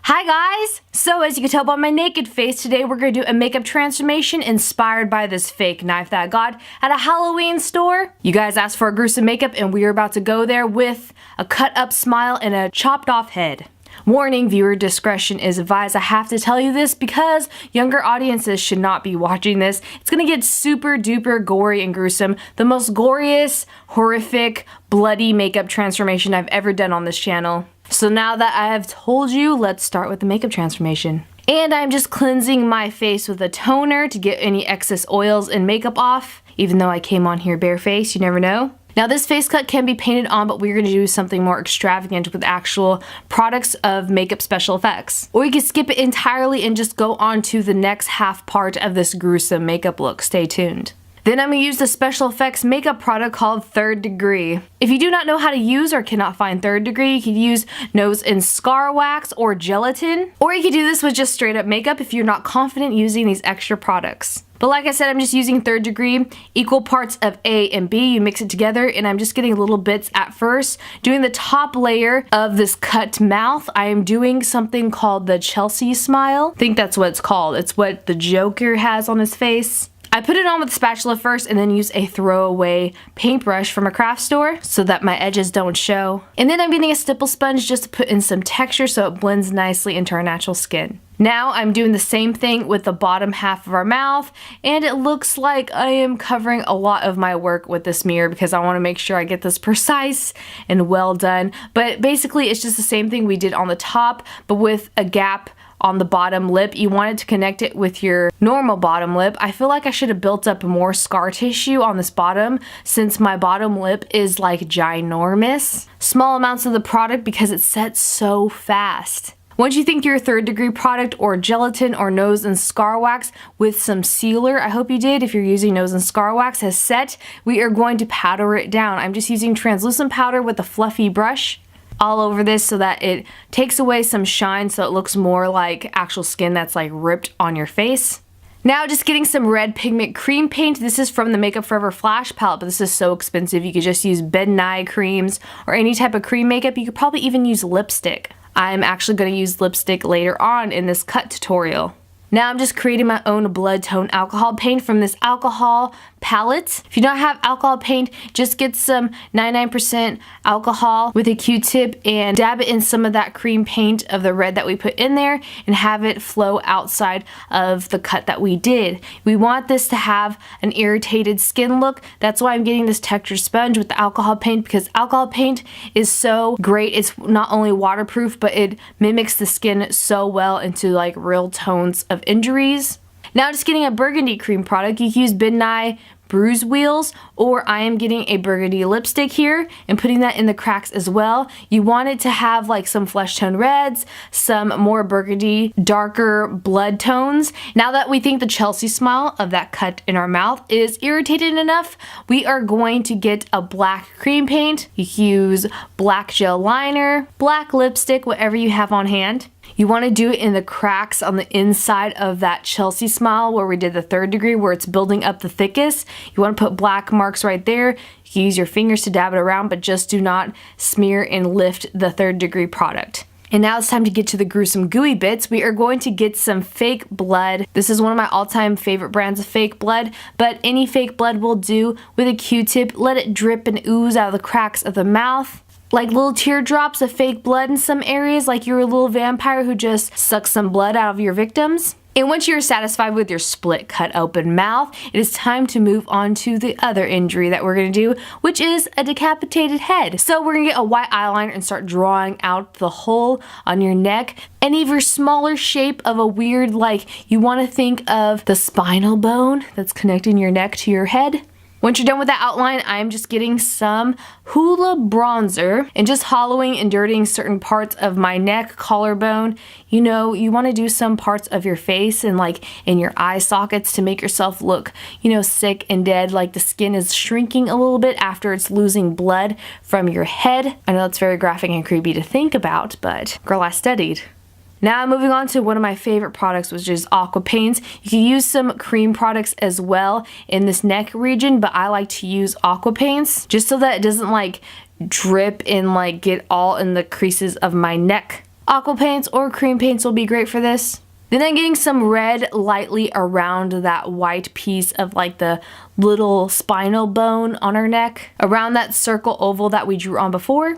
Hi guys! So as you can tell by my naked face, today we're going to do a makeup transformation inspired by this fake knife that I got at a Halloween store. You guys asked for a gruesome makeup and we are about to go there with a cut up smile and a chopped off head. Warning, viewer discretion is advised. I have to tell you this because younger audiences should not be watching this. It's gonna get super duper gory and gruesome. The most goriest, horrific, bloody makeup transformation I've ever done on this channel. So now that I have told you, let's start with the makeup transformation. And I'm just cleansing my face with a toner to get any excess oils and makeup off. Even though I came on here barefaced, you never know. Now this face cut can be painted on, but we're going to do something more extravagant with actual products of makeup special effects. Or you can skip it entirely and just go on to the next half part of this gruesome makeup look. Stay tuned. Then I'm going to use the special effects makeup product called Third Degree. If you do not know how to use or cannot find Third Degree, you can use nose and scar wax or gelatin. Or you can do this with just straight up makeup if you're not confident using these extra products. But like I said, I'm just using Third Degree, equal parts of A and B. You mix it together and I'm just getting little bits at first. Doing the top layer of this cut mouth, I am doing something called the Chelsea smile. I think that's what it's called. It's what the Joker has on his face. I put it on with a spatula first and then use a throwaway paintbrush from a craft store so that my edges don't show. And then I'm getting a stipple sponge just to put in some texture so it blends nicely into our natural skin. Now I'm doing the same thing with the bottom half of our mouth, and it looks like I am covering a lot of my work with this mirror because I want to make sure I get this precise and well done. But basically it's just the same thing we did on the top, but with a gap on the bottom lip. You wanted to connect it with your normal bottom lip. I feel like I should have built up more scar tissue on this bottom since my bottom lip is like ginormous. Small amounts of the product because it sets so fast. Once you think your Third Degree product or gelatin or nose and scar wax with some sealer, I hope you did if you're using nose and scar wax, has set, we are going to powder it down. I'm just using translucent powder with a fluffy brush all over this so that it takes away some shine so it looks more like actual skin that's like ripped on your face. Now just getting some red pigment cream paint. This is from the Makeup Forever Flash palette, but this is so expensive. You could just use Ben Nye creams or any type of cream makeup. You could probably even use lipstick. I'm actually going to use lipstick later on in this cut tutorial. Now I'm just creating my own blood tone alcohol paint from this alcohol palette. If you don't have alcohol paint, just get some 99% alcohol with a Q-tip and dab it in some of that cream paint of the red that we put in there and have it flow outside of the cut that we did. We want this to have an irritated skin look. That's why I'm getting this texture sponge with the alcohol paint, because alcohol paint is so great. It's not only waterproof, but it mimics the skin so well into like real tones of injuries. Now just getting a burgundy cream product. You can use Ben Nye Bruise Wheels, or I am getting a burgundy lipstick here and putting that in the cracks as well. You want it to have like some flesh tone reds, some more burgundy, darker blood tones. Now that we think the Chelsea smile of that cut in our mouth is irritated enough, we are going to get a black cream paint. You can use black gel liner, black lipstick, whatever you have on hand. You want to do it in the cracks on the inside of that Chelsea smile where we did the Third Degree, where it's building up the thickest. You want to put black marks right there. You can use your fingers to dab it around, but just do not smear and lift the Third Degree product. And now it's time to get to the gruesome gooey bits. We are going to get some fake blood. This is one of my all-time favorite brands of fake blood, but any fake blood will do. With a Q-tip, let it drip and ooze out of the cracks of the mouth. Like little teardrops of fake blood in some areas, like you're a little vampire who just sucks some blood out of your victims. And once you're satisfied with your split cut open mouth, it is time to move on to the other injury that we're going to do, which is a decapitated head. So we're going to get a white eyeliner and start drawing out the hole on your neck. Any of your smaller shape of a weird, like you want to think of the spinal bone that's connecting your neck to your head. Once you're done with that outline, I'm just getting some Hoola bronzer and just hollowing and dirtying certain parts of my neck, collarbone. You know, you want to do some parts of your face and like in your eye sockets to make yourself look, you know, sick and dead, like the skin is shrinking a little bit after it's losing blood from your head. I know it's very graphic and creepy to think about, but girl, I studied. Now moving on to one of my favorite products, which is Aqua Paints. You can use some cream products as well in this neck region, but I like to use Aqua Paints just so that it doesn't like drip and like get all in the creases of my neck. Aqua paints or cream paints will be great for this. Then I'm getting some red lightly around that white piece of like the little spinal bone on her neck, around that circle oval that we drew on before.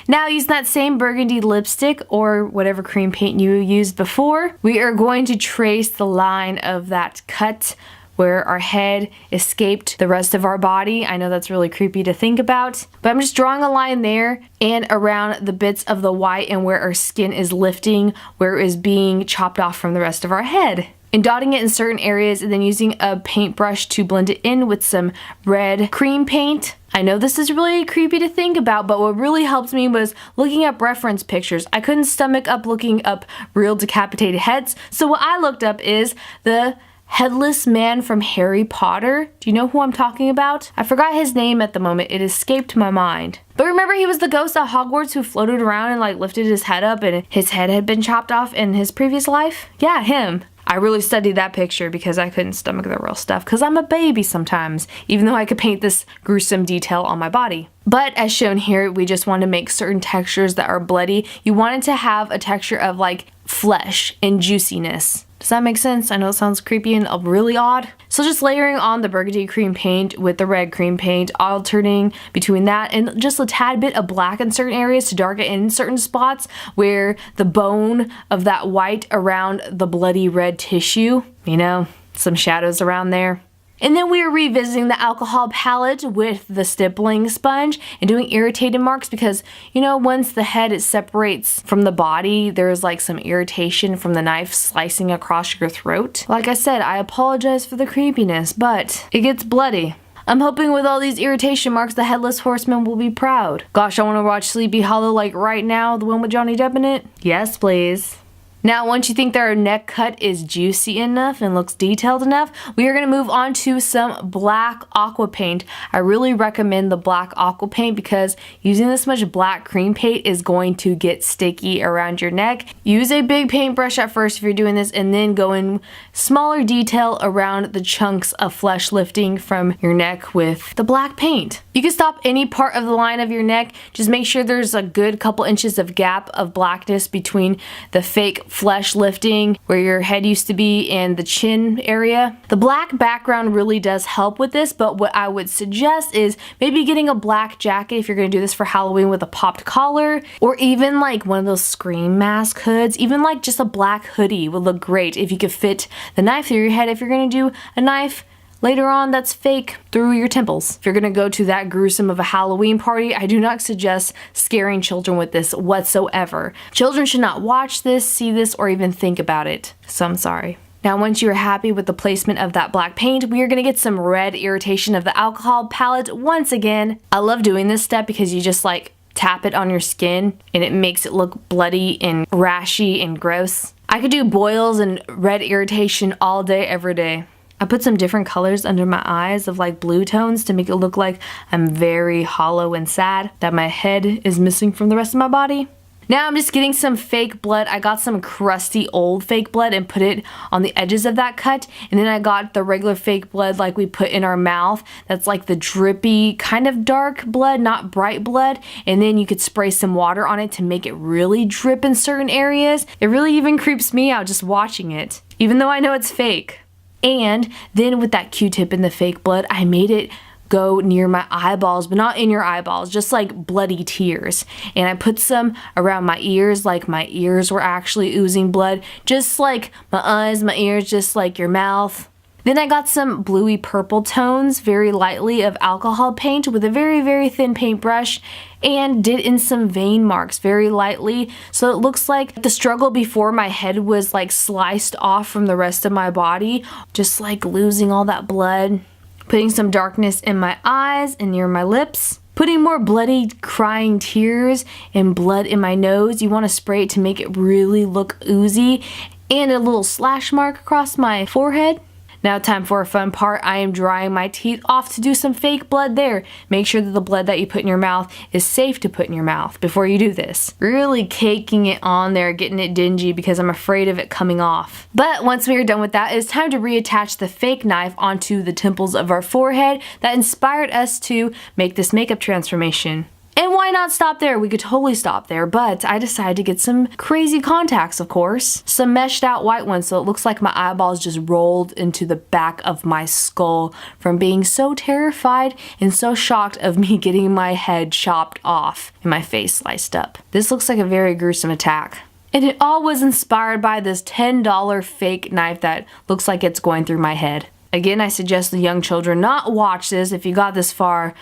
Now using that same burgundy lipstick or whatever cream paint you used before, we are going to trace the line of that cut where our head escaped the rest of our body. I know that's really creepy to think about, but I'm just drawing a line there and around the bits of the white and where our skin is lifting, where it is being chopped off from the rest of our head. And dotting it in certain areas and then using a paintbrush to blend it in with some red cream paint. I know this is really creepy to think about, but what really helped me was looking up reference pictures. I couldn't stomach up looking up real decapitated heads, so what I looked up is the headless man from Harry Potter. Do you know who I'm talking about? I forgot his name at the moment. It escaped my mind. But remember, he was the ghost at Hogwarts who floated around and like lifted his head up and his head had been chopped off in his previous life? Yeah, him. I really studied that picture because I couldn't stomach the real stuff because I'm a baby sometimes, even though I could paint this gruesome detail on my body. But as shown here, we just want to make certain textures that are bloody. You want it to have a texture of like flesh and juiciness. Does that make sense? I know it sounds creepy and really odd. So just layering on the burgundy cream paint with the red cream paint, alternating between that and just a tad bit of black in certain areas to darken in certain spots where the bone of that white around the bloody red tissue, you know, some shadows around there. And then we are revisiting the alcohol palette with the stippling sponge and doing irritated marks because, you know, once the head separates from the body, there's like some irritation from the knife slicing across your throat. Like I said, I apologize for the creepiness, but it gets bloody. I'm hoping with all these irritation marks, the Headless Horseman will be proud. Gosh, I want to watch Sleepy Hollow like right now, the one with Johnny Depp in it. Yes, please. Now, once you think that our neck cut is juicy enough and looks detailed enough, we are going to move on to some black aqua paint. I really recommend the black aqua paint because using this much black cream paint is going to get sticky around your neck. Use a big paintbrush at first if you're doing this and then go in smaller detail around the chunks of flesh lifting from your neck with the black paint. You can stop any part of the line of your neck. Just make sure there's a good couple inches of gap of blackness between the fake flesh lifting where your head used to be and the chin area. The black background really does help with this, but what I would suggest is maybe getting a black jacket if you're going to do this for Halloween with a popped collar, or even like one of those Scream mask hoods. Even like just a black hoodie would look great if you could fit the knife through your head if you're going to do a knife later on that's fake through your temples. If you're gonna go to that gruesome of a Halloween party, I do not suggest scaring children with this whatsoever. Children should not watch this, see this, or even think about it. So I'm sorry. Now, once you're happy with the placement of that black paint, we are gonna get some red irritation of the alcohol palette once again. I love doing this step because you just like tap it on your skin and it makes it look bloody and rashy and gross. I could do boils and red irritation all day, every day. I put some different colors under my eyes of like blue tones to make it look like I'm very hollow and sad, that my head is missing from the rest of my body. Now I'm just getting some fake blood. I got some crusty old fake blood and put it on the edges of that cut. And then I got the regular fake blood like we put in our mouth. That's like the drippy, kind of dark blood, not bright blood. And then you could spray some water on it to make it really drip in certain areas. It really even creeps me out just watching it, even though I know it's fake. And then with that Q-tip and the fake blood, I made it go near my eyeballs, but not in your eyeballs, just like bloody tears. And I put some around my ears, like my ears were actually oozing blood, just like my eyes, my ears, just like your mouth. Then I got some bluey purple tones, very lightly, of alcohol paint with a very, very thin paintbrush, and did in some vein marks very lightly, so it looks like the struggle before my head was like sliced off from the rest of my body, just like losing all that blood. Putting some darkness in my eyes and near my lips. Putting more bloody crying tears and blood in my nose. You want to spray it to make it really look oozy. And a little slash mark across my forehead. Now time for a fun part. I am drying my teeth off to do some fake blood there. Make sure that the blood that you put in your mouth is safe to put in your mouth before you do this. Really caking it on there, getting it dingy because I'm afraid of it coming off. But once we are done with that, it's time to reattach the fake knife onto the temples of our forehead that inspired us to make this makeup transformation. And why not stop there? We could totally stop there, but I decided to get some crazy contacts, of course. Some meshed out white ones, so it looks like my eyeballs just rolled into the back of my skull from being so terrified and so shocked of me getting my head chopped off and my face sliced up. This looks like a very gruesome attack. And it all was inspired by this $10 fake knife that looks like it's going through my head. Again, I suggest the young children not watch this. If you got this far,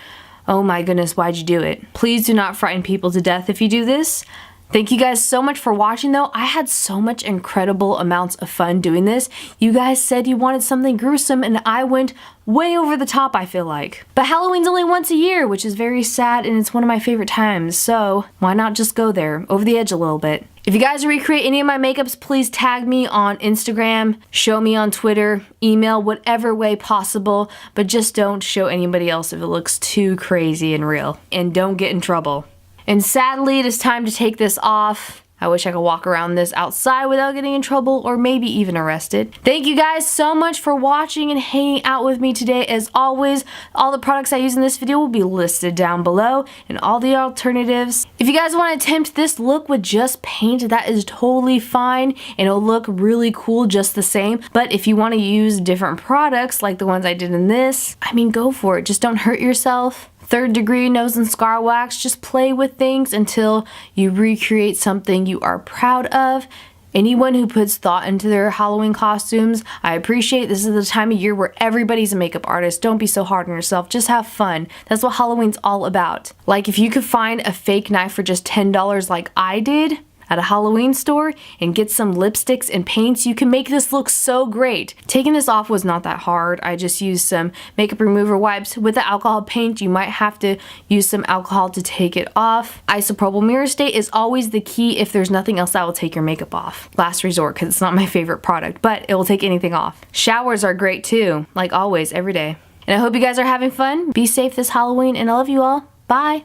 oh my goodness, why'd you do it? Please do not frighten people to death if you do this. Thank you guys so much for watching though. I had so much incredible amounts of fun doing this. You guys said you wanted something gruesome and I went way over the top, I feel like. But Halloween's only once a year, which is very sad and it's one of my favorite times. So why not just go there, over the edge a little bit? If you guys recreate any of my makeups, please tag me on Instagram, show me on Twitter, email, whatever way possible, but just don't show anybody else if it looks too crazy and real. And don't get in trouble. And sadly, it is time to take this off. I wish I could walk around this outside without getting in trouble or maybe even arrested. Thank you guys so much for watching and hanging out with me today. As always, all the products I use in this video will be listed down below and all the alternatives. If you guys want to attempt this look with just paint, that is totally fine and it'll look really cool just the same. But if you want to use different products like the ones I did in this, I mean, go for it. Just don't hurt yourself. 3rd degree nose and scar wax, just play with things until you recreate something you are proud of. Anyone who puts thought into their Halloween costumes, I appreciate. This is the time of year where everybody's a makeup artist. Don't be so hard on yourself, just have fun. That's what Halloween's all about. Like if you could find a fake knife for just $10 like I did at a Halloween store and get some lipsticks and paints, you can make this look so great. Taking this off was not that hard. I just used some makeup remover wipes. With the alcohol paint, you might have to use some alcohol to take it off. Isopropyl mirror state is always the key if there's nothing else that will take your makeup off. Last resort, because it's not my favorite product, but it will take anything off. Showers are great too, like always, every day. And I hope you guys are having fun. Be safe this Halloween, and I love you all. Bye!